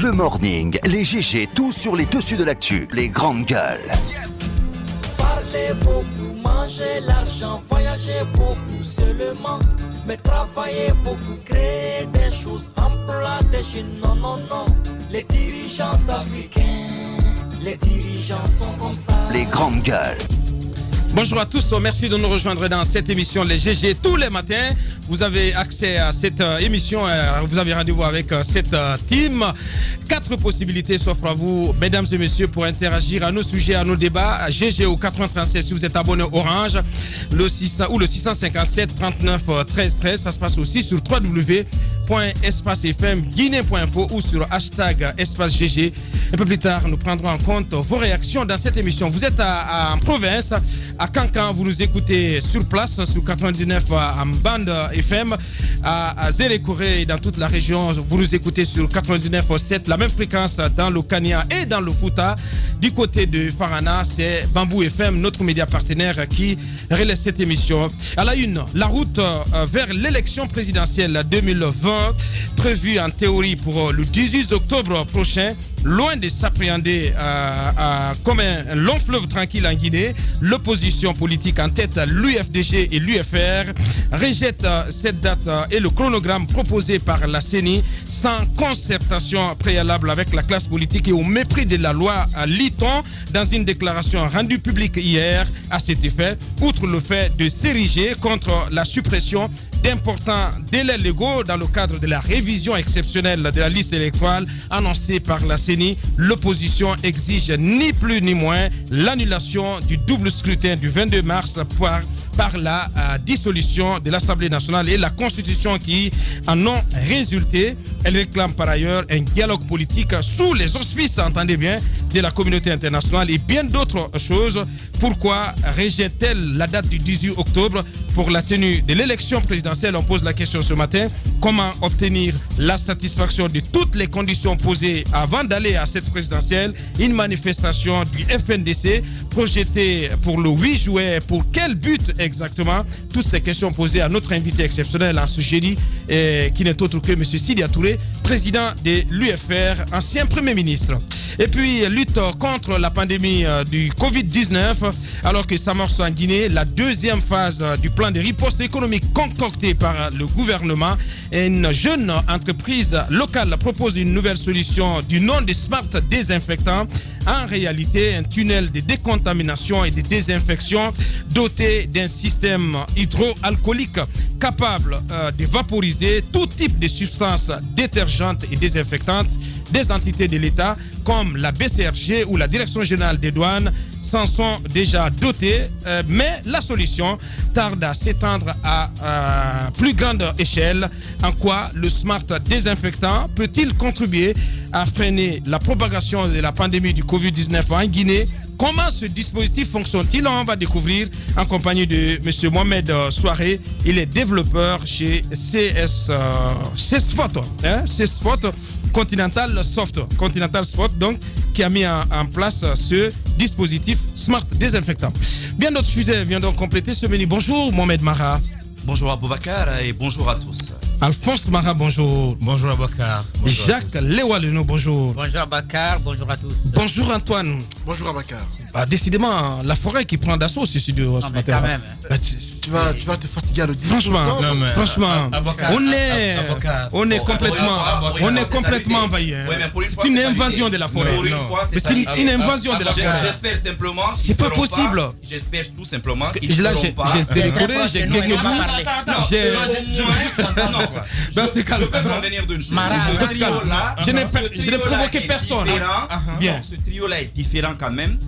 Le morning, les GG, tout sur les dessus de l'actu, les grandes gueules. Parler beaucoup, manger l'argent, voyager beaucoup seulement, mais travailler beaucoup, créer des choses, employer des jeunes, non, non, non. Les dirigeants africains, les dirigeants sont comme ça. Les grandes gueules. Bonjour à tous, merci de nous rejoindre dans cette émission Les GG tous les matins. Vous avez accès à cette émission, vous avez rendez-vous avec cette team. 4 possibilités s'offrent à vous, mesdames et messieurs, pour interagir à nos sujets, à nos débats. GG au 93 si vous êtes abonné Orange, le 600 ou le 657 39 13 13. Ça se passe aussi sur www.espacefmguinée.info ou sur hashtag #espacegg. Un peu plus tard, nous prendrons en compte vos réactions dans cette émission. Vous êtes en province, à Cancan, vous nous écoutez sur place, sur 99 en bande FM, à Zérékoré dans toute la région, vous nous écoutez sur 99.7, la même fréquence dans le Kenya et dans le Fouta. Du côté de Farana, c'est Bambou FM, notre média partenaire qui relaie cette émission. À la une, la route vers l'élection présidentielle 2020, prévue en théorie pour le 18 octobre prochain. Loin de s'appréhender comme un long fleuve tranquille en Guinée, l'opposition politique en tête, l'UFDG et l'UFR, rejette cette date et le chronogramme proposé par la CENI sans concertation préalable avec la classe politique et au mépris de la loi, lit-on dans une déclaration rendue publique hier à cet effet, outre le fait de s'ériger contre la suppression d'importants délais légaux dans le cadre de la révision exceptionnelle de la liste électorale annoncée par la CENI. L'opposition exige ni plus ni moins l'annulation du double scrutin du 22 mars par la dissolution de l'Assemblée nationale et la Constitution qui en ont résulté. Elle réclame par ailleurs un dialogue politique sous les auspices, entendez bien, de la communauté internationale et bien d'autres choses. Pourquoi rejette-t-elle la date du 18 octobre pour la tenue de l'élection présidentielle? On pose la question ce matin. Comment obtenir la satisfaction de toutes les conditions posées avant d'aller à cette présidentielle? Une manifestation du FNDC projetée pour le 8 juillet. Pour quel but exactement? Toutes ces questions posées à notre invité exceptionnel en ce jeudi, qui n'est autre que M. Sidia Touré, président de l'UFR, ancien Premier ministre. Et puis, lutte contre la pandémie du Covid-19, alors que s'amorce en Guinée la deuxième phase du plan de riposte économique concocté par le gouvernement. Une jeune entreprise locale propose une nouvelle solution du nom de Smart Désinfectant. En réalité, un tunnel de décontamination et de désinfection doté d'un système hydroalcoolique capable de vaporiser tout type de substances détergentes et désinfectantes. Des entités de l'État comme la BCRG ou la Direction générale des douanes s'en sont déjà dotées, mais la solution tarde à s'étendre à plus grande échelle. En quoi le Smart Désinfectant peut-il contribuer à freiner la propagation de la pandémie du Covid-19 en Guinée? Comment ce dispositif fonctionne-t-il? On va découvrir en compagnie de M. Mohamed Souaré. Il est développeur chez CSFOT, Continental Soft, donc, qui a mis en place ce dispositif Smart Désinfectant. Bien d'autres sujets viennent donc compléter ce menu. Bonjour Mohamed Mara. Bonjour Aboubacar et bonjour à tous. Alphonse Mara, bonjour. Bonjour Aboubacar. Jacques Lewaleno, bonjour. Bonjour Aboubacar, bonjour à tous. Bonjour Antoine. Bonjour Aboubacar. Décidément, la forêt qui prend d'assaut ce studio ce matin. Quand même. Tu vas te fatiguer à le dire. Franchement, Aboubacar, on est complètement envahi. C'est une invasion de la forêt. C'est une invasion de la forêt. J'espère simplement. C'est pas possible. J'espère tout simplement. J'ai Zérékoré, j'ai Guéguédou. Je peux convenir d'une chose. Je n'ai provoqué personne. Bien. Ce trio-là est différent quand même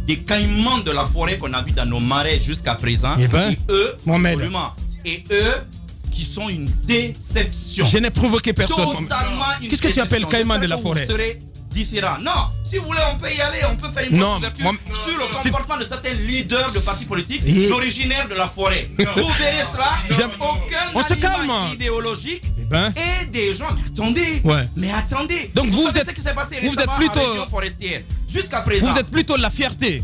des caïmans de la forêt qu'on a vu dans nos marais jusqu'à présent. Et eux, absolument. Et eux, qui sont une déception. Je n'ai provoqué personne. Qu'est-ce que tu appelles caïman de la forêt? Différent. Non, si vous voulez, on peut y aller, on peut faire une couverture sur le comportement de certains leaders de partis politiques originaires de la forêt. Vous verrez cela, aucun aliment idéologique et des gens. Mais attendez. Donc vous êtes ce qui s'est passé récemment plutôt en région forestière. Jusqu'à présent. Vous êtes plutôt la fierté.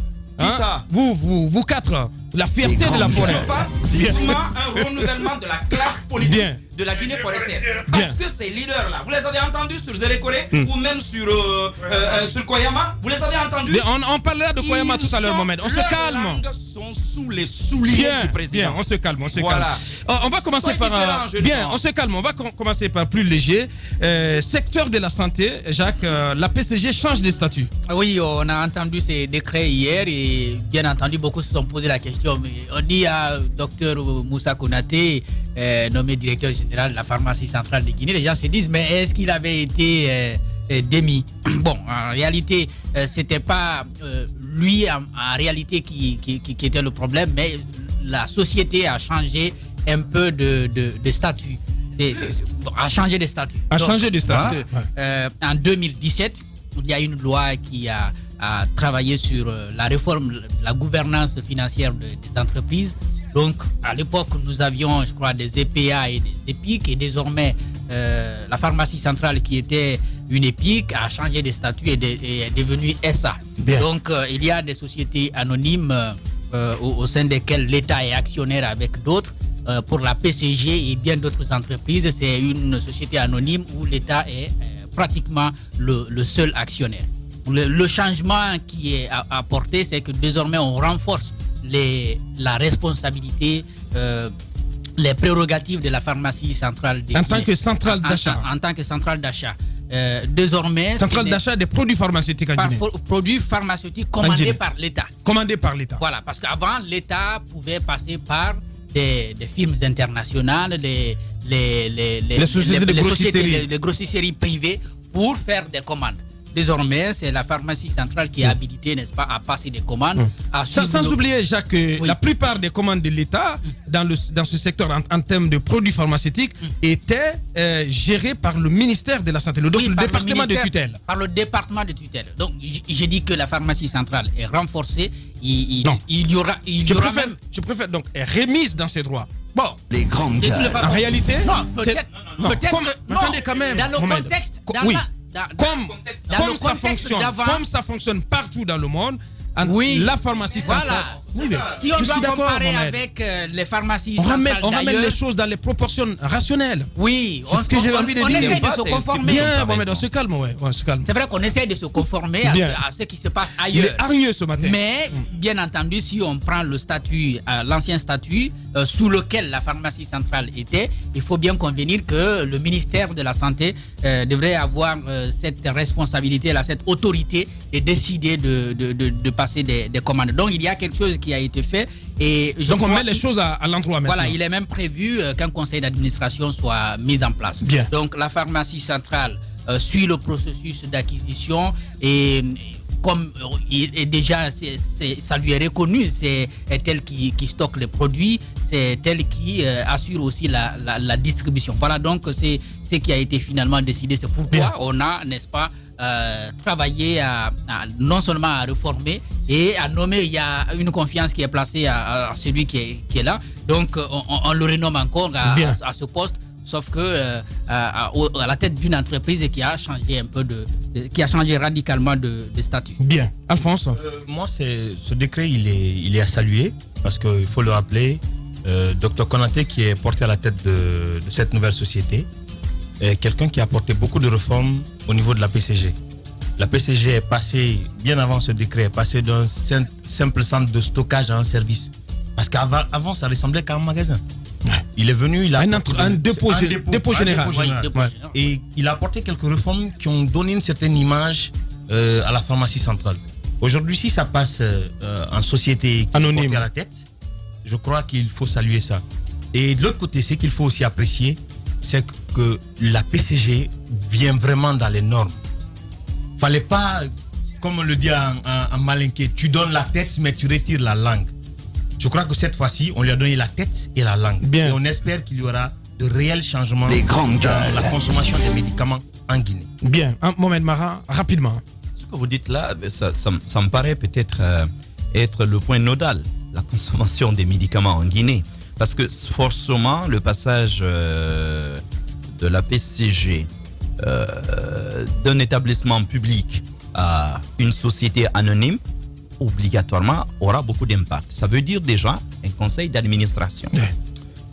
Vous quatre, la fierté de la forêt. Je passe vivement un renouvellement de la classe politique. Bien. de la Guinée forestière. Parce que ces leaders-là, vous les avez entendus sur Zérékoré ou même sur Koyama, vous les avez entendus. On parlera de Koyama tout à l'heure, Mohamed. On se calme. Les langues sont sous les souliers du président. Bien, on se calme, on va commencer par... on se calme, on va commencer par plus léger. Secteur de la santé, Jacques, la PCG change de statut. Oui, on a entendu ces décrets hier et bien entendu, beaucoup se sont posé la question. Mais on dit à Dr Moussa Konaté, nommé directeur général de la pharmacie centrale de Guinée, les gens se disent, mais est-ce qu'il avait été démis? Bon, en réalité, c'était pas lui en réalité qui était le problème, mais la société a changé un peu de statut. A changé de statut. En 2017, il y a une loi qui a travaillé sur la réforme, la gouvernance financière des entreprises. Donc, à l'époque, nous avions, je crois, des EPA et des EPIC, et désormais, la pharmacie centrale, qui était une EPIC, a changé de statut et est devenue SA. Bien. Donc, il y a des sociétés anonymes au sein desquelles l'État est actionnaire avec d'autres. Pour la PCG et bien d'autres entreprises, c'est une société anonyme où l'État est pratiquement le seul actionnaire. Le changement qui est apporté, c'est que désormais on renforce la responsabilité, les prérogatives de la pharmacie centrale. En tant que centrale d'achat. En tant que centrale d'achat. Désormais, centrale d'achat des produits pharmaceutiques en Guinée. Produits pharmaceutiques commandés par l'État. Commandés par l'État. Voilà, parce qu'avant, l'État pouvait passer par des firmes internationales, les sociétés de grossisserie privées pour faire des commandes. Désormais, c'est la pharmacie centrale qui est habilitée, n'est-ce pas, à passer des commandes. Sans oublier, Jacques, que la plupart des commandes de l'État dans ce secteur en termes de produits pharmaceutiques étaient gérées par le ministère de la Santé, donc le département de tutelle. Par le département de tutelle. Donc, j'ai dit que la pharmacie centrale est renforcée. Il y aura même... Je préfère donc remise dans ses droits. Bon, les grandes gueules. En réalité, non, peut-être attendez quand même. Dans le contexte, comme ça fonctionne partout dans le monde, la pharmacie centrale. Voilà. Si on doit comparer avec les pharmacies centrales, on ramène les choses dans les proportions rationnelles. Oui, c'est ce que j'ai envie de dire. On essaie de se conformer. Bien, Mohamed, on se calme, C'est vrai qu'on essaie de se conformer à ce qui se passe ailleurs. Il est hargneux ce matin. Mais, bien entendu, si on prend le statut, l'ancien statut sous lequel la pharmacie centrale était, il faut bien convenir que le ministère de la Santé devrait avoir cette responsabilité, cette autorité de décider de passer des commandes. Donc, il y a quelque chose qui a été fait. Et donc on met les choses à l'endroit maintenant. Voilà, il est même prévu qu'un conseil d'administration soit mis en place. Bien. Donc la pharmacie centrale suit le processus d'acquisition et comme déjà ça lui est reconnu, c'est elle qui stocke les produits, c'est elle qui assure aussi la distribution. Voilà, donc c'est ce qui a été finalement décidé. C'est pourquoi on a, n'est-ce pas, travaillé non seulement à réformer et à nommer. Il y a une confiance qui est placée à celui qui est là. Donc on le renomme encore à ce poste. Sauf que à la tête d'une entreprise qui a changé un peu qui a changé radicalement de statut. Bien, Alphonse. Moi, ce décret, il est à saluer parce qu'il faut le rappeler. Dr Konaté, qui est porté à la tête de cette nouvelle société, est quelqu'un qui a apporté beaucoup de réformes au niveau de la PCG. La PCG est passée, bien avant ce décret, est passée d'un simple centre de stockage à un service. Parce qu'avant, ça ressemblait qu'à un magasin. Il est venu, il a un dépôt général. Et il a apporté quelques réformes qui ont donné une certaine image à la pharmacie centrale. Aujourd'hui, si ça passe en société anonyme à la tête, je crois qu'il faut saluer ça. Et de l'autre côté, c'est qu'il faut aussi apprécier, c'est que la PCG vient vraiment dans les normes. Fallait pas, comme on le dit en malinqué, tu donnes la tête mais tu retires la langue. Je crois que cette fois-ci, on lui a donné la tête et la langue. Bien. Et on espère qu'il y aura de réels changements dans la consommation des médicaments en Guinée. Bien. Mohamed Mara, rapidement. Ce que vous dites là, ça me paraît peut-être être le point nodal, la consommation des médicaments en Guinée. Parce que forcément, le passage de la PCG d'un établissement public à une société anonyme, obligatoirement aura beaucoup d'impact. Ça veut dire déjà un conseil d'administration.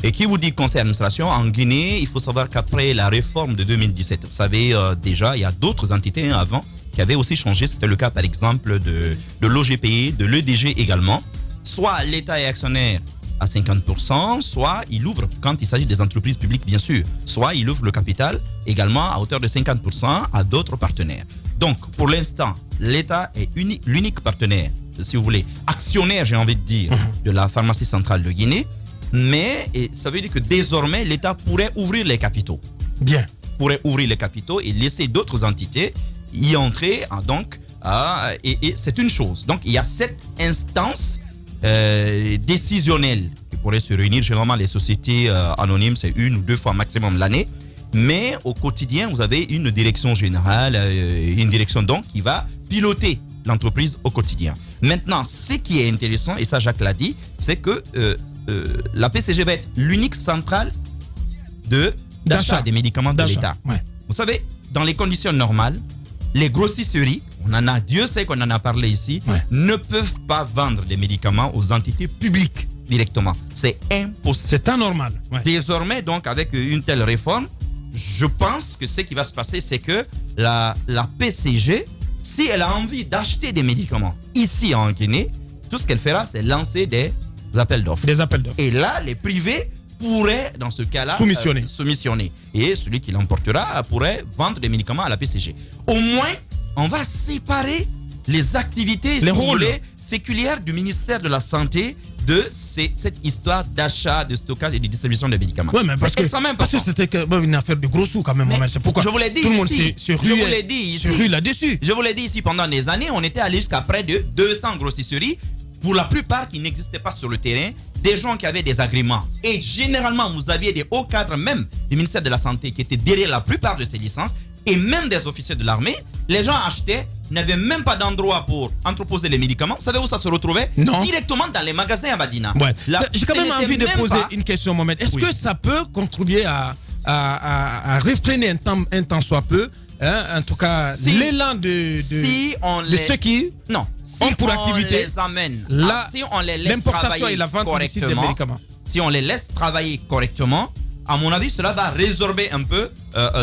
Et qui vous dit conseil d'administration en Guinée, il faut savoir qu'après la réforme de 2017, vous savez déjà, il y a d'autres entités avant qui avaient aussi changé. C'était le cas par exemple de l'OGPI, de l'EDG également. Soit l'État est actionnaire à 50%, soit il ouvre, quand il s'agit des entreprises publiques bien sûr, soit il ouvre le capital également à hauteur de 50% à d'autres partenaires. Donc pour l'instant, l'État est l'unique partenaire, si vous voulez, actionnaire j'ai envie de dire, de la pharmacie centrale de Guinée. Mais ça veut dire que désormais, l'État pourrait ouvrir les capitaux. Bien. Pourrait ouvrir les capitaux et laisser d'autres entités y entrer. Et c'est une chose. Donc, il y a cette instance décisionnelle qui pourrait se réunir. Généralement, les sociétés anonymes, c'est 1 ou 2 fois maximum l'année. Mais au quotidien, vous avez une direction générale, une direction donc qui va piloter l'entreprise au quotidien. Maintenant, ce qui est intéressant, et ça Jacques l'a dit, c'est que la PCG va être l'unique centrale d'achat des médicaments de l'État. Ouais. Vous savez, dans les conditions normales, les grossisseries, Dieu sait qu'on en a parlé ici, ne peuvent pas vendre les médicaments aux entités publiques directement. C'est impossible. C'est anormal. Ouais. Désormais, donc, avec une telle réforme, je pense que ce qui va se passer, c'est que la PCG, si elle a envie d'acheter des médicaments ici en Guinée, tout ce qu'elle fera, c'est lancer des appels d'offres. Des appels d'offres. Et là, les privés pourraient, dans ce cas-là, soumissionner. Et celui qui l'emportera pourrait vendre des médicaments à la PCG. Au moins, on va séparer les activités les rôles séculières du ministère de la Santé de cette histoire d'achat, de stockage et de distribution des médicaments. Oui, mais parce que c'était une affaire de gros sous quand même. C'est pourquoi je vous l'ai dit tout le monde se rue là-dessus. Je vous l'ai dit ici, pendant des années, on était allé jusqu'à près de 200 grossisseries, pour la plupart qui n'existaient pas sur le terrain, des gens qui avaient des agréments. Et généralement, vous aviez des hauts cadres, même du ministère de la Santé, qui étaient derrière la plupart de ces licences, et même des officiers de l'armée. Les gens achetaient, n'avaient même pas d'endroit pour entreposer les médicaments. Vous savez où ça se retrouvait? Non. Directement dans les magasins à Badina. Ouais. J'ai quand même envie de poser une question, Mohamed. Est-ce que ça peut contribuer à réfréner un temps soit peu, en tout cas, l'élan de ceux qui ont pour activité les amène, si on les laisse l'importation et la vente illicite des médicaments. Si on les laisse travailler correctement, à mon avis, cela va résorber un peu,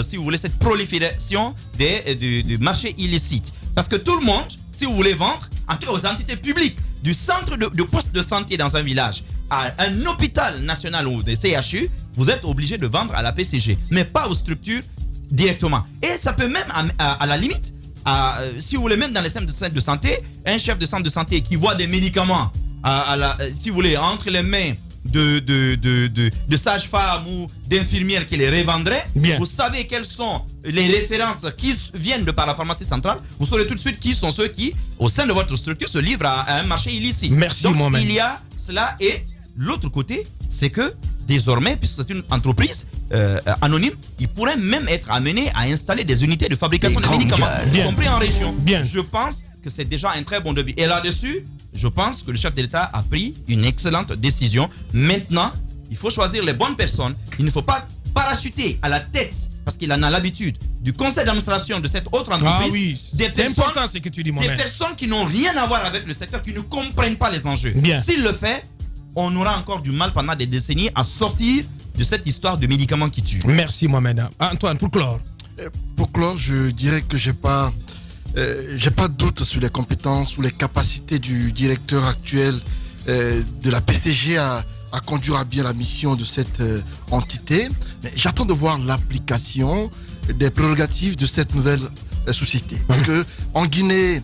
si vous voulez, cette prolifération du marché illicite. Parce que tout le monde, si vous voulez vendre, en tout cas aux entités publiques, du centre de poste de santé dans un village à un hôpital national ou des CHU, vous êtes obligé de vendre à la PCG, mais pas aux structures directement. Et ça peut même, à la limite, si vous voulez, même dans les centres de santé, un chef de centre de santé qui voit des médicaments, si vous voulez, entre les mains de sages-femmes ou d'infirmières qui les revendraient, vous savez quelles sont les références qui viennent de par la pharmacie centrale, vous saurez tout de suite qui sont ceux qui, au sein de votre structure, se livrent à un marché illicite. Merci, donc, Mohamed. il y a cela. Et l'autre côté, c'est que désormais, puisque c'est une entreprise anonyme, il pourrait même être amené à installer des unités de fabrication de médicaments, y compris en région. Je pense que c'est déjà un très bon début. Et là-dessus, je pense que le chef de l'État a pris une excellente décision. Maintenant, il faut choisir les bonnes personnes. Il ne faut pas parachuter à la tête, parce qu'il en a l'habitude, du conseil d'administration de cette autre entreprise. Ah oui, c'est important ce que tu dis, Mohamed. Des personnes qui n'ont rien à voir avec le secteur, qui ne comprennent pas les enjeux. S'il le fait, on aura encore du mal pendant des décennies à sortir de cette histoire de médicaments qui tuent. Merci, Mohamed. Antoine, pour clore. Pour clore, je dirais que j'ai pas de doute sur les compétences ou les capacités du directeur actuel de la PCG à conduire à bien la mission de cette entité. Mais j'attends de voir l'application des prérogatives de cette nouvelle société. Parce que en Guinée,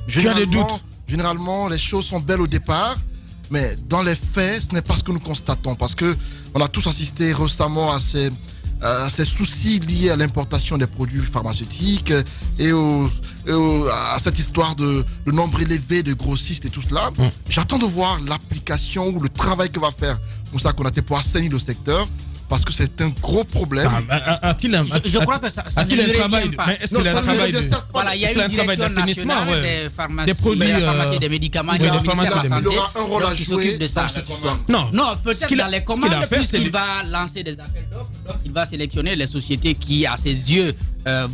généralement, les choses sont belles au départ, mais dans les faits, ce n'est pas ce que nous constatons. Parce que on a tous assisté récemment à ces soucis liés à l'importation des produits pharmaceutiques et à cette histoire de nombre élevé de grossistes et tout cela. J'attends de voir l'application ou le travail que va faire Moussa Konaté pour assainir le secteur, parce que c'est un gros problème. Je crois que ça a-t-il un travail mais est-ce qu'il a un travail voilà, il y a une direction nationale des pharmacies, des produits, des pharmacies, des médicaments, il y a un ministère de la Santé un rôle à jouer de ça. Cette histoire. Non, peut-être dans les commandes, puisqu'il va lancer des appels d'offres, donc il va sélectionner les sociétés qui, à ses yeux,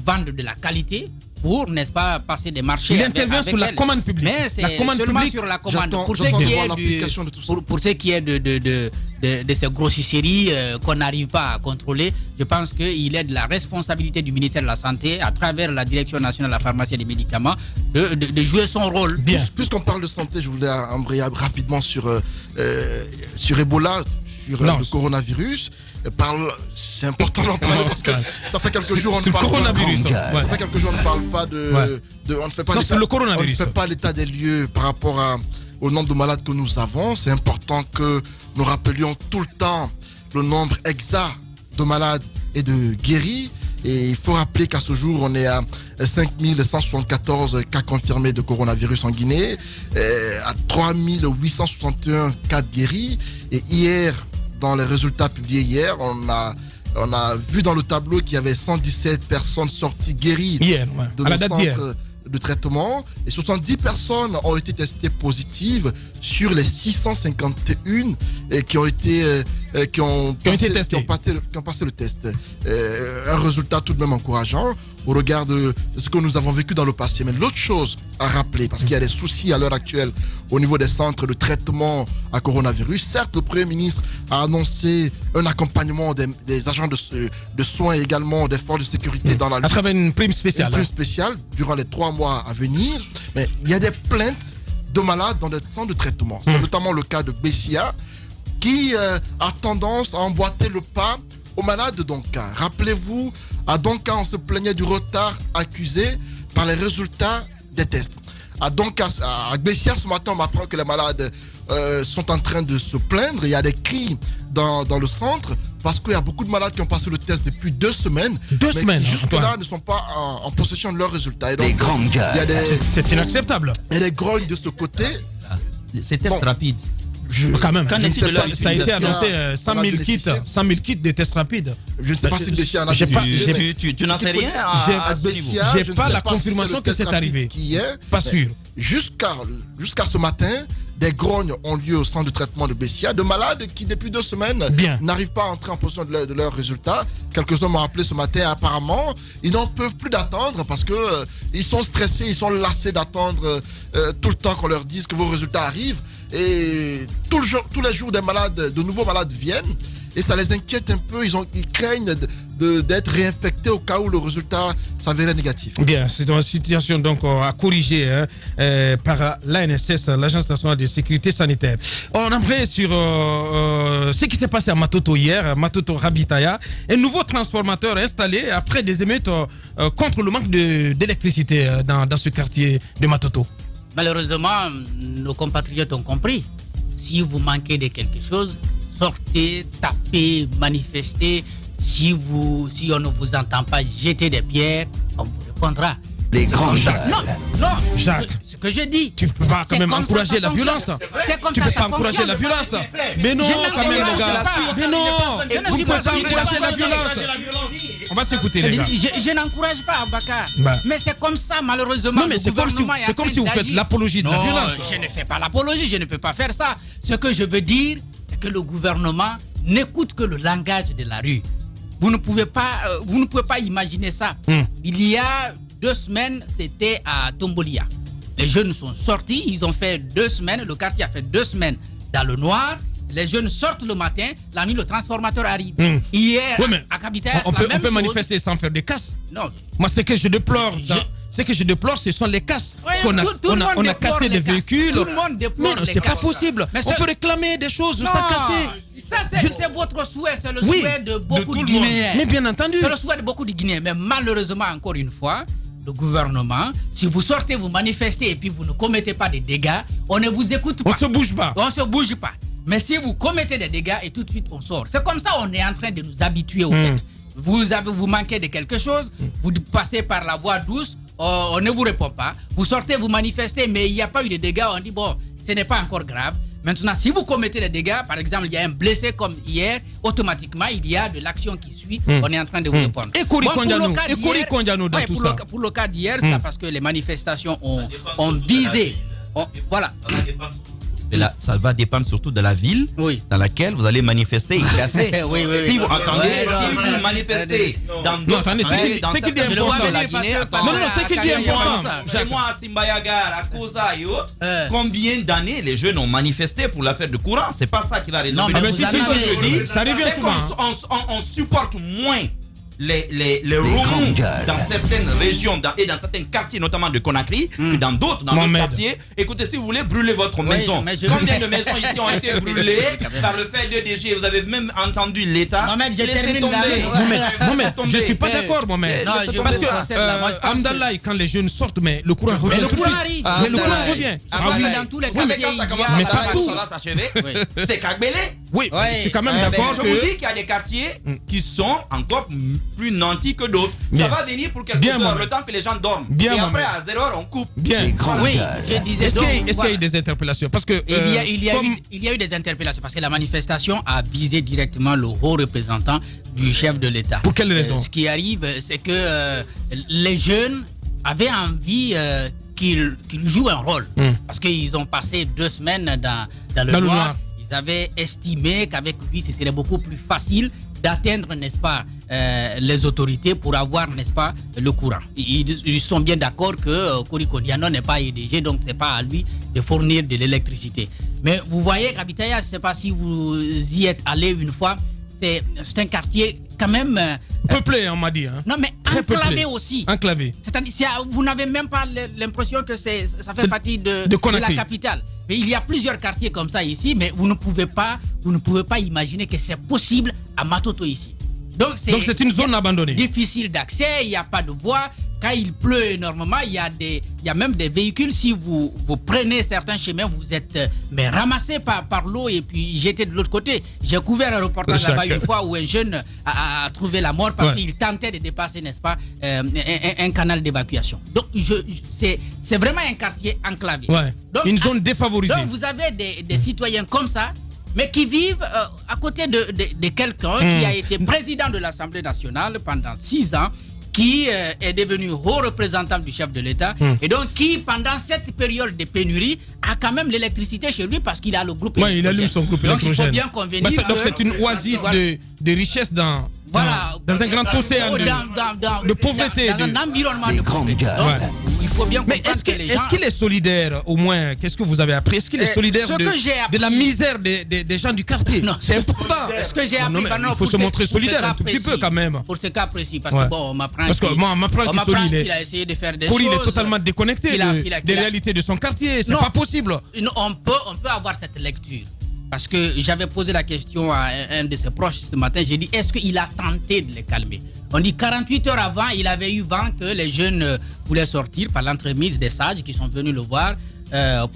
vendent de la qualité pour, n'est-ce pas, passer des marchés. Il intervient sur la commande publique. Mais c'est seulement sur la commande. Pour ce qui est de ces grossisseries qu'on n'arrive pas à contrôler, je pense qu'il est de la responsabilité du ministère de la Santé, à travers la Direction nationale de la pharmacie et des médicaments, de jouer son rôle. Bien. Puisqu'on parle de santé, je voulais embrayer rapidement sur Ebola, sur le coronavirus. C'est important d'en parler parce que ça fait quelques jours on ne parle pas. Ça fait quelques jours on ne parle pas on ne fait pas le coronavirus. On ne fait pas l'état des lieux par rapport au nombre de malades que nous avons. C'est important que nous rappelions tout le temps le nombre exact de malades et de guéris. Et il faut rappeler qu'à ce jour, on est à 5174 cas confirmés de coronavirus en Guinée, à 3861 cas guéris. Et hier, dans les résultats publiés hier, on a vu dans le tableau qu'il y avait 117 personnes sorties guéries de nos centres de traitement et 70 personnes ont été testées positives sur les 651 qui ont passé le test. Un résultat tout de même encourageant au regard de ce que nous avons vécu dans le passé. Mais l'autre chose à rappeler, parce qu'il y a des soucis à l'heure actuelle au niveau des centres de traitement à coronavirus, certes le Premier ministre a annoncé un accompagnement des agents de soins et également des forces de sécurité dans la lutte. À travers une prime spéciale. Une prime spéciale durant les 3 mois à venir. Mais il y a des plaintes de malades dans des centres de traitement. C'est notamment le cas de Bessia qui a tendance à emboîter le pas aux malades de Donka. Rappelez-vous, à Donka, on se plaignait du retard accusé par les résultats des tests. À Bessia, ce matin, on m'apprend que les malades sont en train de se plaindre. Il y a des cris dans le centre parce qu'il y a beaucoup de malades qui ont passé le test depuis 2 semaines. 2 semaines, jusque-là, ne sont pas en possession de leurs résultats. Et donc, c'est inacceptable. Il y a des grognes de ce côté. C'est test rapide. Quand même, ça a été annoncé 100 000 kits de tests rapides. Je ne sais pas si Bessia en a tu n'en sais rien à ce niveau. J'ai pas la confirmation que c'est arrivé. Pas sûr. Jusqu'à ce matin, des grognes ont lieu au centre de traitement de Bessia, de malades qui depuis 2 semaines n'arrivent pas à entrer en possession de leurs résultats. Quelques-uns m'ont appelé ce matin, apparemment, ils n'en peuvent plus d'attendre parce que ils sont stressés, ils sont lassés d'attendre tout le temps qu'on leur dise que vos résultats arrivent. Et tous les jours, de nouveaux malades viennent et ça les inquiète un peu. Ils craignent d'être réinfectés au cas où le résultat s'avérait négatif. Bien, c'est une situation donc à corriger par l'ANSS, l'Agence nationale de sécurité sanitaire. On aimerait sur ce qui s'est passé à Matoto hier, Matoto Rabitaya, un nouveau transformateur installé après des émeutes contre le manque d'électricité dans ce quartier de Matoto. Malheureusement, nos compatriotes ont compris. Si vous manquez de quelque chose, sortez, tapez, manifestez. Si on ne vous entend pas jeter des pierres, on vous répondra. Les grands Jacques. Non, Jacques. Ce que je dis. Tu peux pas quand même encourager la violence. Tu peux pas encourager la violence. Mais non, quand même, les gars. Mais non, vous ne pouvez pas encourager la violence. On va s'écouter, les gars. Je n'encourage pas, Abaka. Mais c'est comme ça, malheureusement. Non, mais c'est comme si vous faites l'apologie de la violence. Je ne fais pas l'apologie, je ne peux pas faire ça. Ce que je veux dire, c'est que le gouvernement n'écoute que le langage de la rue. Vous ne pouvez pas imaginer ça. Il y a 2 semaines, c'était à Tombolia. Les jeunes sont sortis, ils ont fait 2 semaines, le quartier a fait 2 semaines dans le noir. Les jeunes sortent le matin, la nuit le transformateur arrive. Hier, à Capitale, on peut manifester sans faire des casses. Non. Moi, ce que je déplore, ce sont les casses. Parce qu'on a cassé des véhicules. Tout le monde déplore les casses. C'est pas possible. On peut réclamer des choses sans casser. Ça, c'est votre souhait, c'est le souhait de beaucoup de Guinéens. Mais bien entendu. C'est le souhait de beaucoup de Guinéens. Mais malheureusement, encore une fois, le gouvernement, si vous sortez, vous manifestez et puis vous ne commettez pas de dégâts, on ne vous écoute pas. On se bouge pas. On se bouge pas. Mais si vous commettez des dégâts et tout de suite on sort. C'est comme ça on est en train de nous habituer au fait. Vous manquez de quelque chose, vous passez par la voie douce, on ne vous répond pas. Vous sortez, vous manifestez, mais il n'y a pas eu de dégâts. On dit bon, ce n'est pas encore grave. Maintenant, si vous commettez des dégâts, par exemple, il y a un blessé comme hier, automatiquement, il y a de l'action qui suit. On est en train de vous répondre. Et Kondiano dans tout ça. Pour le cas d'hier, c'est parce que les manifestations ont visé. Voilà. Mais là, ça va dépendre surtout de la ville dans laquelle vous allez manifester et casser. Si vous vous manifestez dans d'autres villes, c'est qui dit important. Non, c'est qui dit important. Chez moi, à Simbayagar, à Koza et autres, combien d'années les jeunes ont manifesté pour l'affaire de courant? C'est pas ça qui va résoudre. Non, mais si je dis, ça revient souvent. On supporte moins les remous dans certaines régions et dans certains quartiers, notamment de Conakry, que dans d'autres, dans d'autres quartiers. Écoutez, si vous voulez brûler votre maison, combien de maisons ici ont été brûlées par le fait de DG? Vous avez même entendu l'État laisser tomber. Mohamed, je ne suis pas d'accord, Mohamed. Parce que Amdallah, quand les jeunes sortent, mais le courant revient tout de suite. Le courant revient. Dans tous les quartiers, quand ça commence ça va s'achever. C'est Kagbele. Oui, je suis quand même d'accord. Je vous dis qu'il y a des quartiers qui sont encore plus nantis que d'autres. Ça va venir pour quelques heures, le temps que les gens dorment. Et après, à 0 heure, on coupe. Bien. Oui, je disais. Est-ce qu'il y a eu des interpellations? Parce que il y a eu des interpellations parce que la manifestation a visé directement le haut représentant du chef de l'État. Pour quelle raison? Ce qui arrive, c'est que les jeunes avaient envie qu'il joue un rôle. Parce qu'ils ont passé 2 semaines dans le noir. Ils avaient estimé qu'avec lui, ce serait beaucoup plus facile d'atteindre, n'est-ce pas, les autorités pour avoir, n'est-ce pas, le courant. Ils sont bien d'accord que Kori Kodiano n'est pas EDG, donc c'est pas à lui de fournir de l'électricité. Mais vous voyez, Kabitaya, je ne sais pas si vous y êtes allé une fois, c'est un quartier quand même... peuplé, on m'a dit. Hein. Non, mais très enclavé peuplé. aussi. Enclavé. C'est-à-dire, vous n'avez même pas l'impression que ça fait partie de la capitale. Mais il y a plusieurs quartiers comme ça ici, mais vous ne pouvez pas imaginer que c'est possible à Matoto ici. Donc c'est une zone abandonnée. Difficile d'accès, il n'y a pas de voie. Quand il pleut énormément, il y a même des véhicules. Si vous prenez certains chemins, vous êtes ramassé par l'eau et puis jeté de l'autre côté. J'ai couvert un reportage là-bas une fois où un jeune a trouvé la mort parce qu'il tentait de dépasser, n'est-ce pas, un canal d'évacuation. Donc c'est vraiment un quartier enclavé. Donc, une zone défavorisée. Donc vous avez des citoyens comme ça, mais qui vivent à côté de quelqu'un qui a été président de l'Assemblée nationale pendant 6 ans, qui est devenu haut représentant du chef de l'État et donc qui, pendant cette période de pénurie, a quand même l'électricité chez lui parce qu'il a le groupe électrogène. Il allume son groupe électrogène. Donc il faut bien convenir donc c'est une oasis de richesse dans un grand océan de pauvreté. Dans un environnement de pauvreté. Il faut bien comprendre. Mais est-ce qu'il est solidaire, au moins? Qu'est-ce que vous avez appris? Est-ce qu'il est solidaire de la misère des gens du quartier? C'est important. Ce que j'ai appris, il faut se montrer solidaire un tout petit peu quand même. Pour ce cas précis, parce que bon, on m'apprend qu'il a essayé de faire des choses. Il est totalement déconnecté des réalités de son quartier. C'est pas possible. On peut avoir cette lecture. Parce que j'avais posé la question à un de ses proches ce matin. J'ai dit, est-ce qu'il a tenté de les calmer? On dit 48 heures avant, il avait eu vent que les jeunes voulaient sortir par l'entremise des sages qui sont venus le voir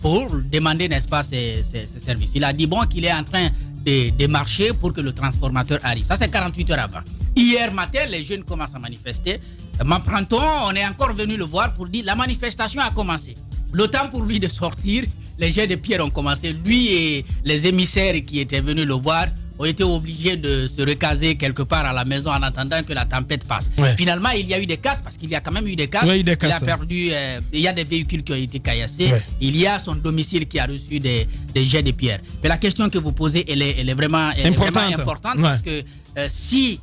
pour demander, n'est-ce pas, ses services. Il a dit qu'il est en train de marcher pour que le transformateur arrive. Ça, c'est 48 heures avant. Hier matin, les jeunes commencent à manifester. M'apprend-on, on est encore venu le voir pour dire la manifestation a commencé. Le temps pour lui de sortir, les jets de pierre ont commencé. Lui et les émissaires qui étaient venus le voir ont été obligés de se recaser quelque part à la maison en attendant que la tempête passe. Finalement, il y a eu des casses, parce qu'il y a quand même eu des casses. Il a perdu, il y a des véhicules qui ont été caillassés. Il y a son domicile qui a reçu des jets de pierre. Mais la question que vous posez, elle est vraiment importante parce que si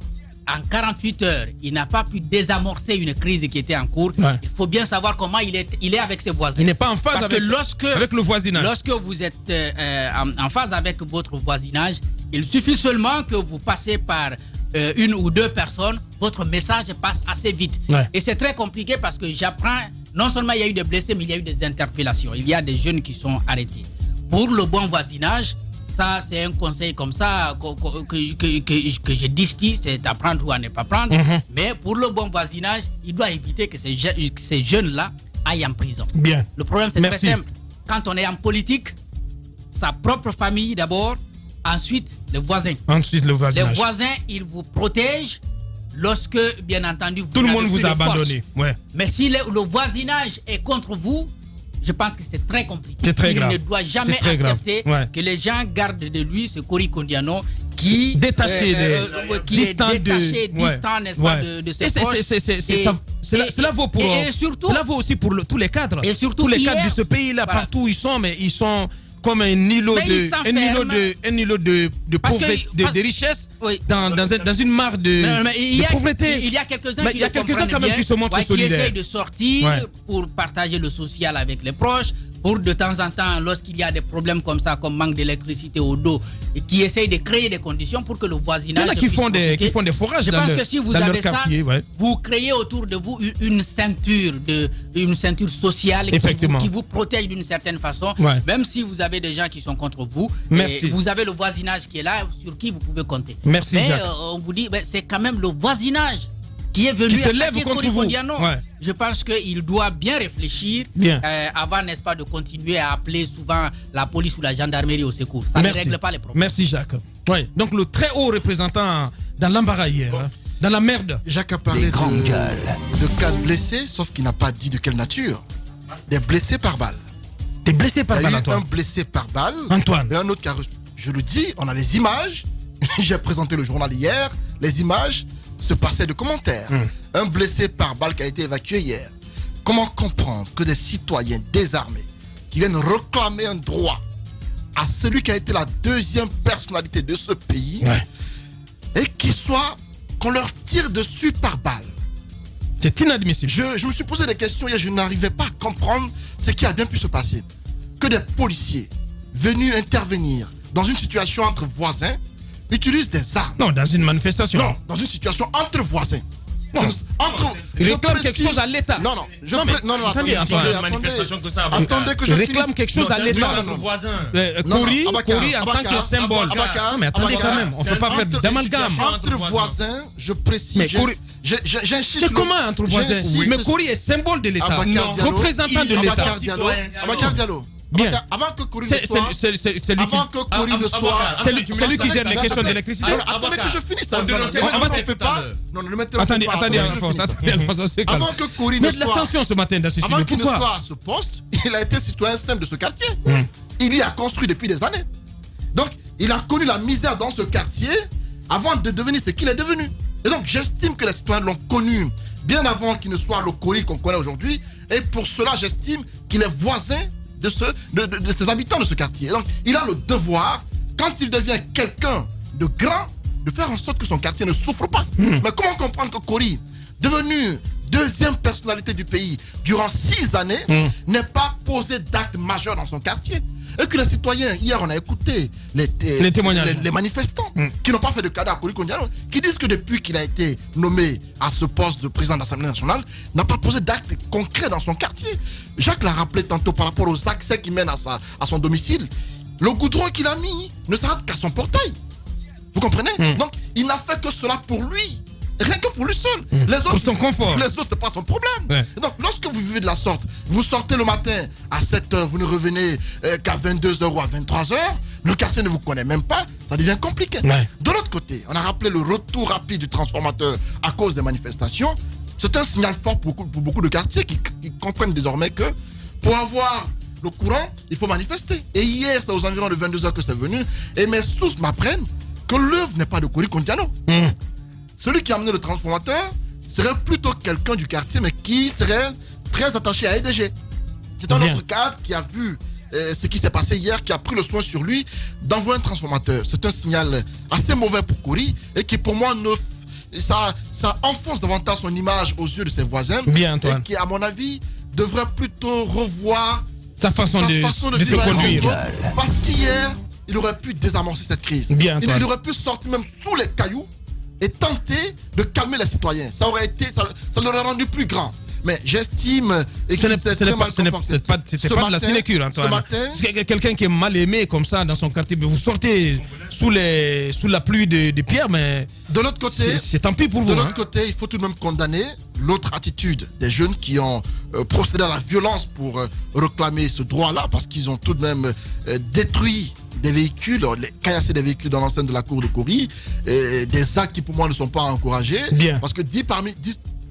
en 48 heures, il n'a pas pu désamorcer une crise qui était en cours. Il faut bien savoir comment il est avec ses voisins. Il n'est pas en phase avec le voisinage. Lorsque vous êtes en phase avec votre voisinage, il suffit seulement que vous passez par une ou deux personnes, votre message passe assez vite. Et c'est très compliqué parce que j'apprends, non seulement il y a eu des blessés, mais il y a eu des interpellations. Il y a des jeunes qui sont arrêtés. Pour le bon voisinage, ça, c'est un conseil comme ça que je distille, c'est à prendre ou à ne pas prendre. Mais pour le bon voisinage, il doit éviter que ces jeunes-là aillent en prison. Bien. Le problème, c'est très simple. Quand on est en politique, sa propre famille d'abord, ensuite les voisins. Ensuite le voisinage. Les voisins, ils vous protègent lorsque, bien entendu, tout le monde vous a abandonné. Mais si le voisinage est contre vous, je pense que c'est très compliqué. C'est très grave. Il ne doit jamais accepter que les gens gardent de lui ce Kori Kodiano qui détaché, distant, n'est-ce pas, de ses proches. Cela vaut pour. Cela vaut aussi pour tous les cadres. Et surtout tous les cadres de ce pays-là, partout où ils sont, mais ils sont comme un îlot de pauvreté, de richesse, dans une mare de pauvreté. Il y a quelques-uns quand même qui se montrent solidaires. Qui essayent de sortir pour partager le social avec les proches, pour de temps en temps, lorsqu'il y a des problèmes comme ça, comme manque d'électricité ou d'eau, et qui essayent de créer des conditions pour que le voisinage... Il y en a qui font des forages dans leur quartier. Vous créez autour de vous une ceinture sociale qui vous protège d'une certaine façon, même si vous avez des gens qui sont contre vous. Vous avez le voisinage qui est là, sur qui vous pouvez compter. Merci, mais on vous dit, c'est quand même le voisinage qui est venu qui se lève contre vous. Je pense qu'il doit bien réfléchir avant, n'est-ce pas, de continuer à appeler souvent la police ou la gendarmerie au secours. Ça ne règle pas les problèmes. Merci Jacques. Donc le très haut représentant dans l'embarras hier, dans la merde. Jacques a parlé de cas de blessés, sauf qu'il n'a pas dit de quelle nature. Des blessés par balle. Des blessés par balle, Antoine. Un blessé par balle. Antoine. Et un autre cas. Je le dis, on a les images. J'ai présenté le journal hier. Les images se passaient de commentaires. Un blessé par balle qui a été évacué hier. Comment comprendre que des citoyens désarmés qui viennent réclamer un droit à celui qui a été la deuxième personnalité de ce pays et qu'on leur tire dessus par balle? C'est inadmissible. Je me suis posé des questions hier, je n'arrivais pas à comprendre ce qui a bien pu se passer. Que des policiers venus intervenir dans une situation entre voisins utilisent des armes. Non, dans une manifestation. Non, dans une situation entre voisins. Il réclame quelque chose à l'État. Attendez que je réclame quelque chose à l'État. Entre voisins. Corrie en tant que symbole. Mais attendez quand même, on ne peut pas faire d'amalgame. Entre voisins, je précise. J'insiste. Mais comment entre voisins? Mais Corrie est symbole de l'État, représentant de l'État. Abacar Diallo. Bien. Avant que Corrie ne soit. C'est lui qui gère les questions d'électricité. Attendez que je finisse. On va se pas. Non, ne mettez pas. Attendez, Alphonse. Avant que Corrie ne soit. Mais de l'attention ce matin dans ce studio. Avant qu'il ne soit à ce poste, il a été citoyen simple de ce quartier. Il y a construit depuis des années. Donc, il a connu la misère dans ce quartier avant de devenir ce qu'il est devenu. Et donc, j'estime que les citoyens l'ont connu bien avant qu'il ne soit le Corrie qu'on connaît aujourd'hui. Et pour cela, j'estime qu'il est voisin de ses habitants de ce quartier. Donc, il a le devoir, quand il devient quelqu'un de grand, de faire en sorte que son quartier ne souffre pas. Mais comment comprendre que Corrie, devenu deuxième personnalité du pays durant 6 années, n'ait pas posé d'acte majeur dans son quartier? Et que les citoyens, hier on a écouté les témoignages, les manifestants qui n'ont pas fait de cadeau à Corrie Kondiano, qui disent que depuis qu'il a été nommé à ce poste de président de l'Assemblée nationale, n'a pas posé d'acte concret dans son quartier. Jacques l'a rappelé tantôt par rapport aux accès qui mènent à son domicile. Le goudron qu'il a mis ne s'arrête qu'à son portail. Vous comprenez? Donc il n'a fait que cela pour lui. Rien que pour lui seul. Les autres, pour son confort. Les autres, c'est pas son problème. Donc, lorsque vous vivez de la sorte, vous sortez le matin à 7h, vous ne revenez qu'à 22h ou à 23h, le quartier ne vous connaît même pas, ça devient compliqué. De l'autre côté, on a rappelé le retour rapide du transformateur à cause des manifestations. C'est un signal fort pour beaucoup de quartiers qui comprennent désormais que pour avoir le courant, il faut manifester. Et hier, c'est aux environs de 22h que c'est venu. Et mes sources m'apprennent que l'œuvre n'est pas de Corrie Kondiano. Celui qui a amené le transformateur serait plutôt quelqu'un du quartier, mais qui serait très attaché à EDG. C'est un autre cadre qui a vu ce qui s'est passé hier, qui a pris le soin sur lui d'envoyer un transformateur. C'est un signal assez mauvais pour Corrie et qui, pour moi, ça enfonce davantage son image aux yeux de ses voisins. Bien, Antoine. Et qui, à mon avis, devrait plutôt revoir sa façon de se conduire. Parce qu'hier, il aurait pu désamorcer cette crise. Bien, Antoine. Il aurait pu sortir même sous les cailloux et tenter de calmer les citoyens. Ça l'aurait rendu plus grand. Mais j'estime que c'était pas de la sinécure, Antoine. C'est quelqu'un qui est mal aimé comme ça dans son quartier. Vous sortez sous la pluie de pierres, mais de l'autre côté, c'est tant pis pour vous. De l'autre côté, il faut tout de même condamner l'autre attitude des jeunes qui ont procédé à la violence pour réclamer ce droit-là, parce qu'ils ont tout de même détruit des véhicules, caillassé des véhicules dans l'enceinte de la cour de Corrie, des actes qui pour moi ne sont pas encouragés. Bien. Parce que 10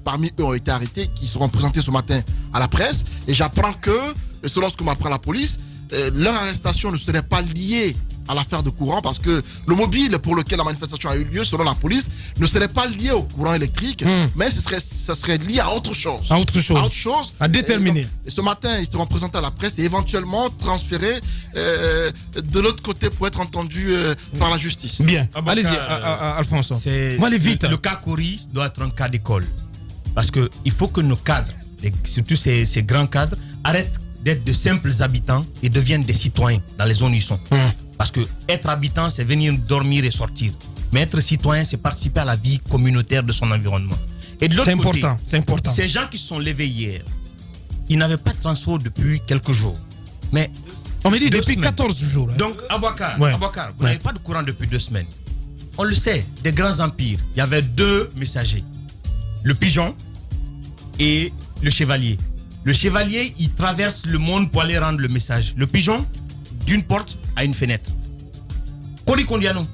parmi eux ont été arrêtés, qui seront présentés ce matin à la presse. Et j'apprends que, selon ce que m'apprend la police, leur arrestation ne serait pas liée à l'affaire de courant parce que le mobile pour lequel la manifestation a eu lieu, selon la police, ne serait pas lié au courant électrique, mais ça serait lié à autre chose. À autre chose. À déterminer. Et ce matin, ils seront présentés à la presse et éventuellement transférés de l'autre côté pour être entendus par la justice. Bien. Allez-y, Alphonse. On va aller vite. Le cas Cory doit être un cas d'école. Parce qu'il faut que nos cadres, et surtout ces grands cadres, arrêtent d'être de simples habitants et deviennent des citoyens dans les zones où ils sont. Parce que être habitant, c'est venir dormir et sortir. Mais être citoyen, c'est participer à la vie communautaire de son environnement. Et de l'autre côté, c'est important. Ces gens qui se sont levés hier, ils n'avaient pas de transport depuis quelques jours. Mais on me dit depuis 14 jours. Hein. Donc, Abouakar, vous n'avez pas de courant depuis 2 semaines. On le sait, des grands empires, il y avait 2 messagers. Le pigeon et le chevalier. Le chevalier, il traverse le monde pour aller rendre le message. Le pigeon, d'une porte à une fenêtre. Cory Kondiano,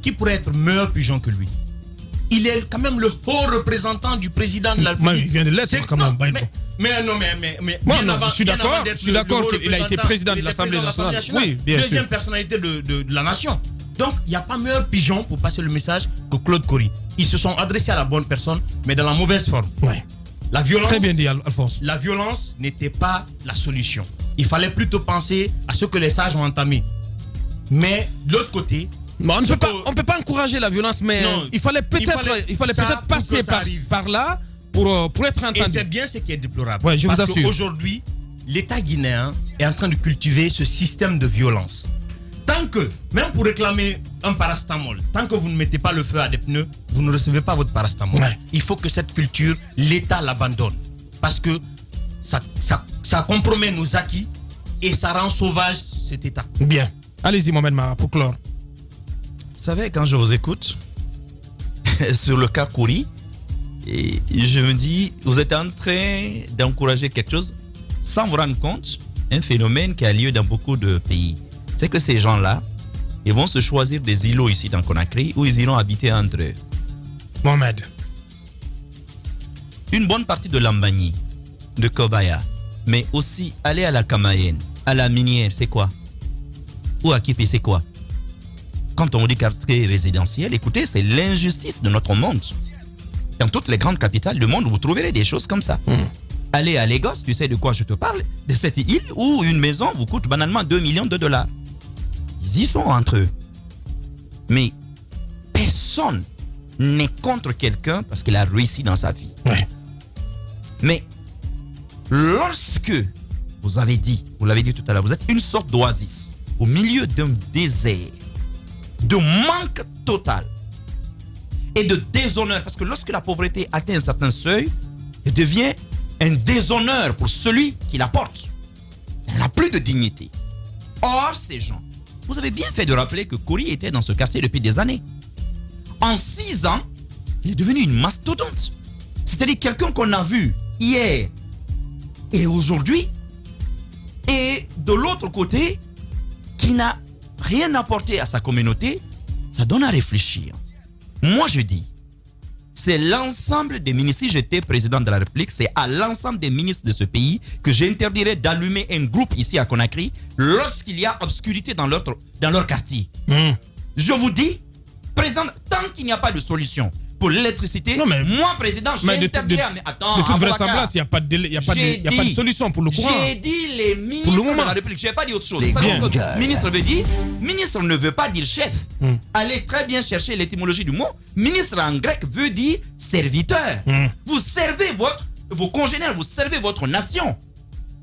qui pourrait être meilleur pigeon que lui? Il est quand même le haut représentant du président de la République. Il vient de l'être quand même. Je suis d'accord qu'il a été président de l'Assemblée nationale. Oui, bien sûr. Deuxième personnalité de la nation. Donc, il n'y a pas meilleur pigeon pour passer le message que Claude Cory. Ils se sont adressés à la bonne personne, mais dans la mauvaise forme. Ouais. La violence, très bien dit, Alphonse. La violence n'était pas la solution. Il fallait plutôt penser à ce que les sages ont entamé. Mais de l'autre côté, on ne peut pas encourager la violence, mais non, il fallait peut-être passer par là pour être entendu. Et c'est bien ce qui est déplorable. Ouais, je vous assure. Parce qu'aujourd'hui, l'État guinéen est en train de cultiver ce système de violence. Tant que, même pour réclamer un parastamol, tant que vous ne mettez pas le feu à des pneus, vous ne recevez pas votre parastamol. Ouais. Il faut que cette culture, l'État l'abandonne. Parce que ça compromet nos acquis et ça rend sauvage cet État. Bien. Allez-y, Mohamed Mara, pour clore. Vous savez, quand je vous écoute sur le cas Cory, et je me dis, vous êtes en train d'encourager quelque chose sans vous rendre compte, un phénomène qui a lieu dans beaucoup de pays. C'est que ces gens-là, ils vont se choisir des îlots ici dans Conakry où ils iront habiter entre eux. Mohamed. Une bonne partie de Lambagny, de Kobaya, mais aussi aller à la Kamayenne, à la minière, c'est quoi? Ou à Kipi, c'est quoi? Quand on dit quartier résidentiel, écoutez, c'est l'injustice de notre monde. Dans toutes les grandes capitales du monde, vous trouverez des choses comme ça. Allez à Lagos, tu sais de quoi je te parle? De cette île où une maison vous coûte banalement 2 millions de dollars. Ils y sont entre eux. Mais personne n'est contre quelqu'un parce qu'il a réussi dans sa vie. Ouais. Mais lorsque vous l'avez dit tout à l'heure, vous êtes une sorte d'oasis au milieu d'un désert, de manque total et de déshonneur. Parce que lorsque la pauvreté atteint un certain seuil, elle devient un déshonneur pour celui qui la porte. Elle n'a plus de dignité. Or, ces gens, vous avez bien fait de rappeler que Cory était dans ce quartier depuis des années. En 6 ans, il est devenu une mastodonte. C'est-à-dire quelqu'un qu'on a vu hier et aujourd'hui, et de l'autre côté, qui n'a rien apporté à sa communauté. Ça donne à réfléchir. Moi, je dis, c'est l'ensemble des ministres. Si j'étais président de la République, c'est à l'ensemble des ministres de ce pays que j'interdirais d'allumer un groupe ici à Conakry lorsqu'il y a obscurité dans leur quartier. Je vous dis, président, tant qu'il n'y a pas de solution pour l'électricité, moi, président, j'interdirais... De toute vraisemblance, il n'y a pas de solution pour le courant. J'ai dit les ministres de la République, je n'ai pas dit autre chose. Ministre veut dire, ministre ne veut pas dire chef. Allez très bien chercher l'étymologie du mot. Ministre en grec veut dire serviteur. Vous servez vos congénères, vous servez votre nation.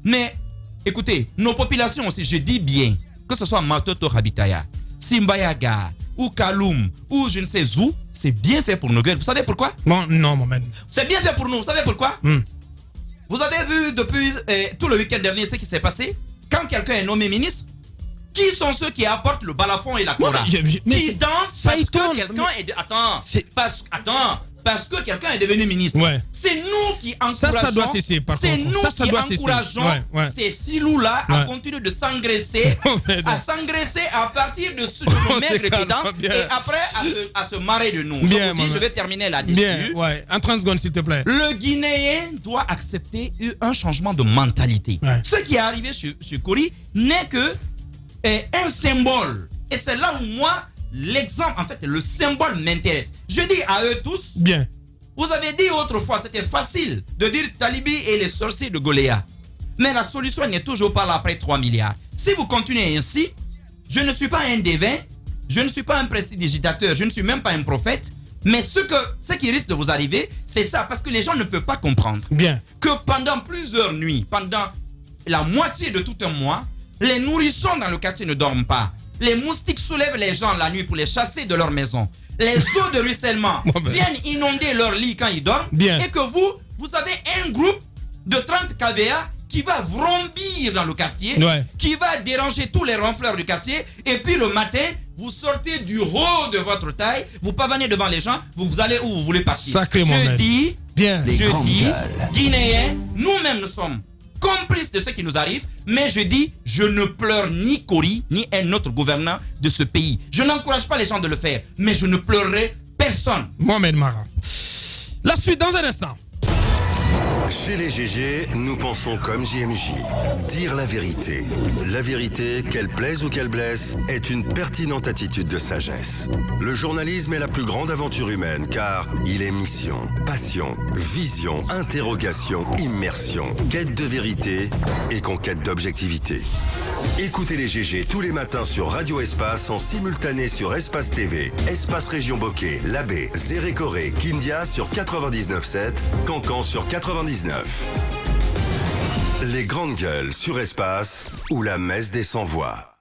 Mais, écoutez, nos populations aussi, je dis bien, que ce soit Matoto Habitaya, Simbayaga, ou Kaloum, ou je ne sais où, c'est bien fait pour nos gueules. Vous savez pourquoi? Non, Mohamed. C'est bien fait pour nous. Vous savez pourquoi? Vous avez vu depuis tout le week-end dernier ce qui s'est passé? Quand quelqu'un est nommé ministre, qui sont ceux qui apportent le balafon et la kora? Qui dansent parce que quelqu'un est... Parce que quelqu'un est devenu ministre. Ouais. C'est nous qui encourageons. Ça doit cesser, par contre. C'est nous qui encourageons ces filous-là à continuer de s'engraisser, à partir de nos maigres évidences et après à se marrer de nous. Bien, je vais terminer là-dessus. Bien, ouais. En 30 secondes, s'il te plaît. Le Guinéen doit accepter un changement de mentalité. Ce qui est arrivé chez Cory n'est que un symbole Et c'est là où moi, l'exemple, en fait, le symbole m'intéresse. Je dis à eux tous, bien. Vous avez dit autrefois, c'était facile de dire Talibi et les sorciers de Goliath. Mais la solution n'est toujours pas là après 3 milliards. Si vous continuez ainsi, je ne suis pas un devin, je ne suis pas un prestidigitateur, je ne suis même pas un prophète. Mais ce qui risque de vous arriver, c'est ça, parce que les gens ne peuvent pas comprendre. Bien. Que pendant plusieurs nuits, pendant la moitié de tout un mois, les nourrissons dans le quartier ne dorment pas. Les moustiques soulèvent les gens la nuit pour les chasser de leur maison. Les eaux de ruissellement viennent inonder leur lit quand ils dorment. Bien. Et que vous avez un groupe de 30 KVA qui va vrombir dans le quartier, qui va déranger tous les ronfleurs du quartier. Et puis le matin, vous sortez du haut de votre taille, vous pavanez devant les gens, vous allez où vous voulez partir. Je dis, Guinéens, nous-mêmes nous sommes complices de ce qui nous arrive, mais je dis, je ne pleure ni Kori, ni un autre gouvernant de ce pays. Je n'encourage pas les gens de le faire, mais je ne pleurerai personne. Mohamed Mara. La suite dans un instant. Chez les GG, nous pensons comme JMJ. Dire la vérité. La vérité, qu'elle plaise ou qu'elle blesse, est une pertinente attitude de sagesse. Le journalisme est la plus grande aventure humaine car il est mission, passion, vision, interrogation, immersion, quête de vérité et conquête d'objectivité. Écoutez les GG tous les matins sur Radio Espace en simultané sur Espace TV, Espace Région Bokeh, Labé, Zérékoré, Kindia sur 99.7, Cancan sur 99. Les grandes gueules sur Espace ou la messe des sans-voix.